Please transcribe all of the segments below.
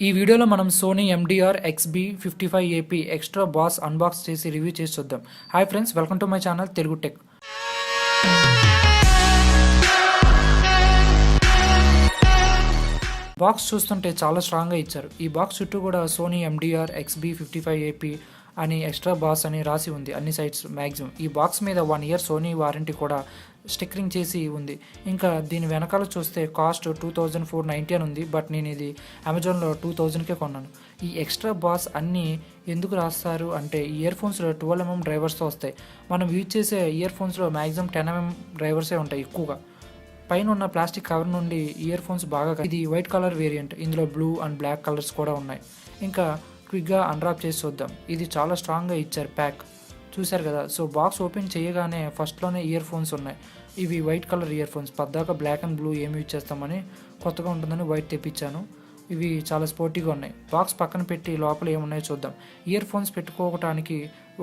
ఈ వీడియోలో మనం Sony mdr-xb55ap extra bass unbox చేసి రివ్యూ చేసి చూద్దాం. Hi friends, welcome to my channel Telugu tech. Box చూస్తుంటే చాలా స్ట్రాంగ్గా ఇచ్చారు. ఈ బాక్స్ చుట్టూ కూడా సోనీ mdr-xb55ap అని ఎక్స్ట్రా బాస్ అని రాసి ఉంది అన్ని సైట్స్ మ్యాక్సిమం. ఈ బాక్స్ మీద 1 year సోనీ వారంటీ కూడా స్టిక్కరింగ్ చేసి ఉంది. ఇంకా దీని వెనకాల చూస్తే కాస్ట్ 2490 అని ఉంది, బట్ నేను ఇది అమెజాన్లో 2000కే కొన్నాను. ఈ ఎక్స్ట్రా బాస్ అన్నీ ఎందుకు రాస్తారు అంటే ఇయర్ ఫోన్స్లో 12mm డ్రైవర్స్తో వస్తాయి. మనం యూజ్ చేసే ఇయర్ ఫోన్స్లో మ్యాక్సిమం 10mm డ్రైవర్సే ఉంటాయి ఎక్కువగా. పైన ఉన్న ప్లాస్టిక్ కవర్ నుండి ఇయర్ ఫోన్స్ బాగా ఇది వైట్ కలర్ వేరియంట్, ఇందులో బ్లూ అండ్ బ్లాక్ కలర్స్ కూడా ఉన్నాయి. ఇంకా క్విక్గా అన్రాప్ చేసి చూద్దాం. ఇది చాలా స్ట్రాంగ్గా ఇచ్చారు ప్యాక్, చూశారు కదా. సో బాక్స్ ఓపెన్ చేయగానే ఫస్ట్లోనే ఇయర్ ఫోన్స్ ఉన్నాయి. ఇవి వైట్ కలర్ ఇయర్ ఫోన్స్. పద్దాక బ్లాక్ అండ్ బ్లూ ఏమి యూజ్ చేస్తామని కొత్తగా ఉంటుందని వైట్ తెప్పించాను. ఇవి చాలా స్పోర్టీగా ఉన్నాయి. బాక్స్ పక్కన పెట్టి లోపల ఏమున్నాయో చూద్దాం. ఇయర్ ఫోన్స్ పెట్టుకోవడానికి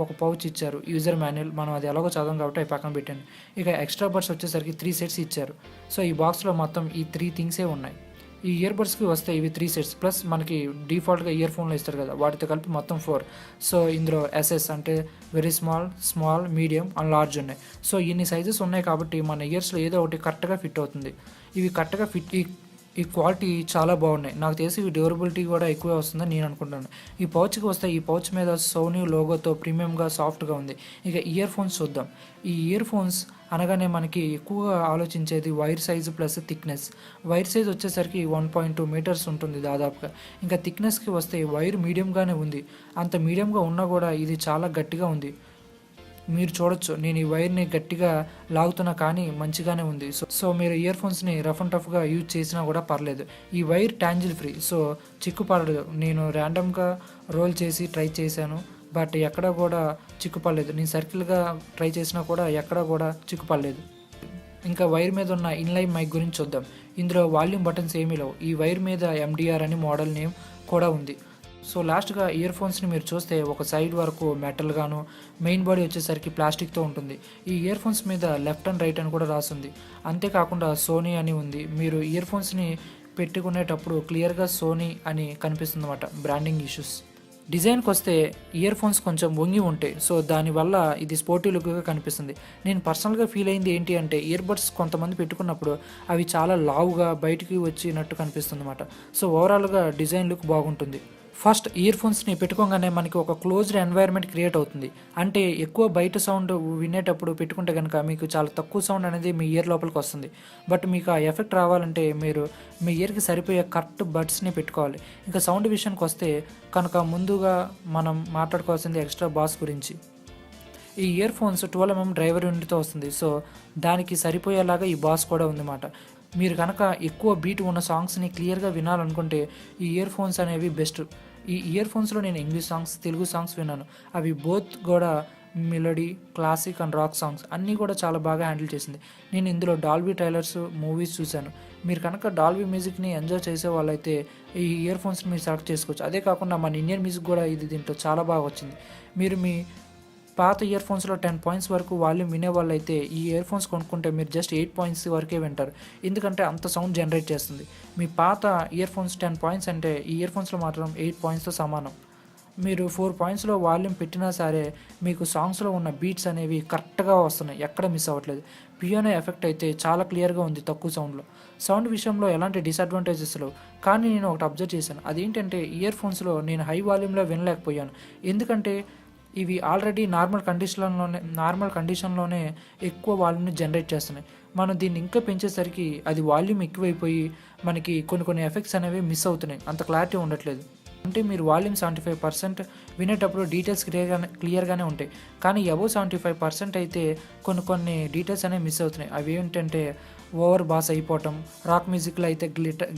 ఒక పౌచ్ ఇచ్చారు, యూజర్ మాన్యువల్. మనం అది ఎలాగో చదవం కాబట్టి అవి పక్కన పెట్టాను. ఇక ఎక్స్ట్రా బడ్స్ వచ్చేసరికి 3 sets ఇచ్చారు. సో ఈ బాక్స్లో మొత్తం ఈ 3 things ఉన్నాయి. ఈ ఇయర్ బడ్స్కి వస్తే ఇవి 3 sets ప్లస్ మనకి డిఫాల్ట్గా ఇయర్ ఫోన్లో ఇస్తారు కదా, వాటితో కలిపి మొత్తం 4. సో ఇందులో ఎస్ఎస్ అంటే very small, medium and large ఉన్నాయి. సో ఇన్ని సైజెస్ ఉన్నాయి కాబట్టి మన ఇయర్స్లో ఏదో ఒకటి కరెక్ట్గా ఫిట్ అవుతుంది. ఇవి కరెక్ట్గా ఫిట్, ఈ క్వాలిటీ చాలా బాగున్నాయి. నాకు తెలిసి ఈ డ్యూరబిలిటీ కూడా ఎక్కువే వస్తుందని నేను అనుకుంటున్నాను. ఈ పౌచ్కి వస్తే ఈ పౌచ్ మీద సోనీ లోగోతో ప్రీమియంగా సాఫ్ట్గా ఉంది. ఇక ఇయర్ ఫోన్స్ చూద్దాం. ఈ ఇయర్ ఫోన్స్ అనగానే మనకి ఎక్కువగా ఆలోచించేది wire size plus thickness. Wire size వచ్చేసరికి 1.2 meters ఉంటుంది దాదాపుగా. ఇంకా థిక్నెస్కి వస్తే వైర్ మీడియంగానే ఉంది. అంత మీడియంగా ఉన్నా కూడా ఇది చాలా గట్టిగా ఉంది. మీరు చూడొచ్చు, నేను ఈ వైర్ని గట్టిగా లాగుతున్నా కానీ మంచిగానే ఉంది. సో మీరు ఇయర్ ఫోన్స్ని రఫ్ అండ్ టఫ్గా యూజ్ చేసినా కూడా పర్లేదు. ఈ వైర్ ట్యాంజిల్ ఫ్రీ, సో చిక్కుపడదు. నేను ర్యాండమ్గా రోల్ చేసి ట్రై చేశాను, బట్ ఎక్కడా కూడా చిక్కుపడలేదు. నేను సర్కిల్గా ట్రై చేసినా కూడా ఎక్కడా కూడా చిక్కుపడలేదు. ఇంకా వైర్ మీద ఉన్న ఇన్లైన్ మైక్ గురించి చూద్దాం. ఇందులో వాల్యూమ్ బటన్స్ ఏమీ లేవు. ఈ వైర్ మీద MDR అని మోడల్ నేమ్ కూడా ఉంది. సో లాస్ట్గా ఇయర్ ఫోన్స్ని మీరు చూస్తే ఒక సైడ్ వరకు మెటల్ గాను, మెయిన్ బాడీ వచ్చేసరికి ప్లాస్టిక్తో ఉంటుంది. ఈ ఇయర్ ఫోన్స్ మీద లెఫ్ట్ అండ్ రైట్ అని కూడా రాసింది. అంతేకాకుండా సోనీ అని ఉంది. మీరు ఇయర్ ఫోన్స్ని పెట్టుకునేటప్పుడు క్లియర్గా సోనీ అని కనిపిస్తుంది అన్నమాట. Branding issues. డిజైన్కి వస్తే ఇయర్ ఫోన్స్ కొంచెం వంగి ఉంటాయి, సో దానివల్ల ఇది స్పోర్టీ లుక్గా కనిపిస్తుంది. నేను పర్సనల్గా ఫీల్ అయింది ఏంటి అంటే ఇయర్ బడ్స్ కొంతమంది పెట్టుకున్నప్పుడు అవి చాలా లావుగా బయటికి వచ్చినట్టు కనిపిస్తుంది అన్నమాట. సో ఓవరాల్గా డిజైన్ లుక్ బాగుంటుంది. ఫస్ట్ ఇయర్ ఫోన్స్ని పెట్టుకోగానే మనకి ఒక క్లోజ్డ్ ఎన్వైర్న్మెంట్ క్రియేట్ అవుతుంది. అంటే ఎక్కువ బయట సౌండ్ వినేటప్పుడు పెట్టుకుంటే కనుక మీకు చాలా తక్కువ సౌండ్ అనేది మీ ఇయర్ లోపలికి వస్తుంది. బట్ మీకు ఆ ఎఫెక్ట్ రావాలంటే మీరు మీ ఇయర్కి సరిపోయే కరెక్ట్ బడ్స్ని పెట్టుకోవాలి. ఇంకా సౌండ్ విషయానికి వస్తే కనుక ముందుగా మనం మాట్లాడుకోవాల్సింది ఎక్స్ట్రా బాస్ గురించి. ఈ ఇయర్ ఫోన్స్ 12mm డ్రైవర్ యూనిట్తో వస్తుంది. సో దానికి సరిపోయేలాగా ఈ బాస్ కూడా ఉందన్నమాట. మీరు కనుక ఎక్కువ బీట్ ఉన్న సాంగ్స్ని క్లియర్గా వినాలనుకుంటే ఈ ఇయర్ ఫోన్స్ అనేవి బెస్ట్. ఈ ఇయర్ ఫోన్స్లో నేను ఇంగ్లీష్ సాంగ్స్, తెలుగు సాంగ్స్ విన్నాను. అవి బోత్ కూడా melody, classic and rock songs అన్నీ కూడా చాలా బాగా హ్యాండిల్ చేసింది. నేను ఇందులో డాల్బీ ట్రైలర్స్, మూవీస్ చూశాను. మీరు కనుక డాల్బీ మ్యూజిక్ని ఎంజాయ్ చేసే వాళ్ళైతే ఈ ఇయర్ ఫోన్స్ని మీరు సెలెక్ట్ చేసుకోవచ్చు. అదే కాకుండా మన ఇండియన్ మ్యూజిక్ కూడా ఇది దీంట్లో చాలా బాగా వచ్చింది. మీరు మీ పాత ఇయర్ ఫోన్స్లో 10 points వరకు వాల్యూమ్ వినేవాళ్ళు అయితే ఈ ఇయర్ ఫోన్స్ కొనుక్కుంటే మీరు జస్ట్ 8 points వరకే వింటారు, ఎందుకంటే అంత సౌండ్ జనరేట్ చేస్తుంది. మీ పాత ఇయర్ ఫోన్స్ 10 points అంటే ఈ ఇయర్ ఫోన్స్లో మాత్రం 8 pointsతో సమానం. మీరు 4 pointsలో వాల్యూమ్ పెట్టినా సరే మీకు సాంగ్స్లో ఉన్న బీట్స్ అనేవి కరెక్ట్గా వస్తున్నాయి, ఎక్కడ మిస్ అవ్వట్లేదు. పియానో ఎఫెక్ట్ అయితే చాలా క్లియర్గా ఉంది తక్కువ సౌండ్లో. సౌండ్ విషయంలో ఎలాంటి డిసడ్వాంటేజెస్ లేవు. కానీ నేను ఒకటి అబ్జర్వ్ చేశాను, అదేంటంటే ఇయర్ ఫోన్స్లో నేను హై వాల్యూమ్లో వినలేకపోయాను. ఎందుకంటే ఇవి ఆల్రెడీ నార్మల్ కండిషన్లోనే ఎక్కువ వాల్యూమ్ని జనరేట్ చేస్తున్నాయి. మనం దీన్ని ఇంకా పెంచేసరికి అది వాల్యూమ్ ఎక్కువైపోయి మనకి కొన్ని ఎఫెక్ట్స్ అనేవి మిస్ అవుతున్నాయి, అంత క్లారిటీ ఉండట్లేదు. అంటే మీరు వాల్యూమ్ 75% వినేటప్పుడు డీటెయిల్స్ క్లియర్గానే ఉంటాయి, కానీ అబోవ్ 75% అయితే కొన్ని డీటెయిల్స్ అనేవి మిస్ అవుతున్నాయి. అవి ఏంటంటే ఓవర్ బాస్ అయిపోవటం, రాక్ మ్యూజిక్లో అయితే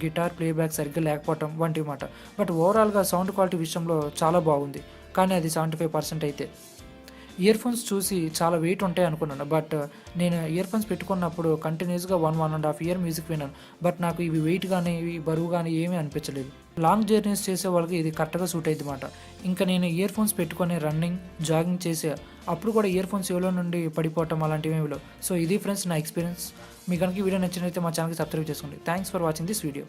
గిటార్ ప్లేబ్యాక్ సరిగ్గా లేకపోవటం వంటి మాట. బట్ ఓవరాల్గా సౌండ్ క్వాలిటీ విషయంలో చాలా బాగుంది, కానీ అది 75% అయితే. ఇయర్ ఫోన్స్ చూసి చాలా వెయిట్ ఉంటాయి అనుకున్నాను, బట్ నేను ఇయర్ ఫోన్స్ పెట్టుకున్నప్పుడు కంటిన్యూస్గా 1.5 year మ్యూజిక్ విన్నాను. బట్ నాకు ఇవి వెయిట్ కానీ ఇవి బరువు కానీ ఏమీ అనిపించలేదు. లాంగ్ జర్నీస్ చేసే వాళ్ళకి ఇది కరెక్ట్గా సూట్ అవుతుంది అన్నమాట. ఇంకా నేను ఇయర్ ఫోన్స్ పెట్టుకొని రన్నింగ్, జాగింగ్ చేసే అప్పుడు కూడా ఇయర్ ఫోన్స్ ఎవరో నుండి పడిపోవటం అలాంటివి ఏమి లేవు. సో ఇది ఫ్రెండ్స్ నా ఎక్స్పీరియన్స్. మీ కనుక ఈ వీడియో నచ్చినట్లయితే మా ఛానల్కి సబ్స్క్రైబ్ చేసుకోండి. Thanks for watching this video.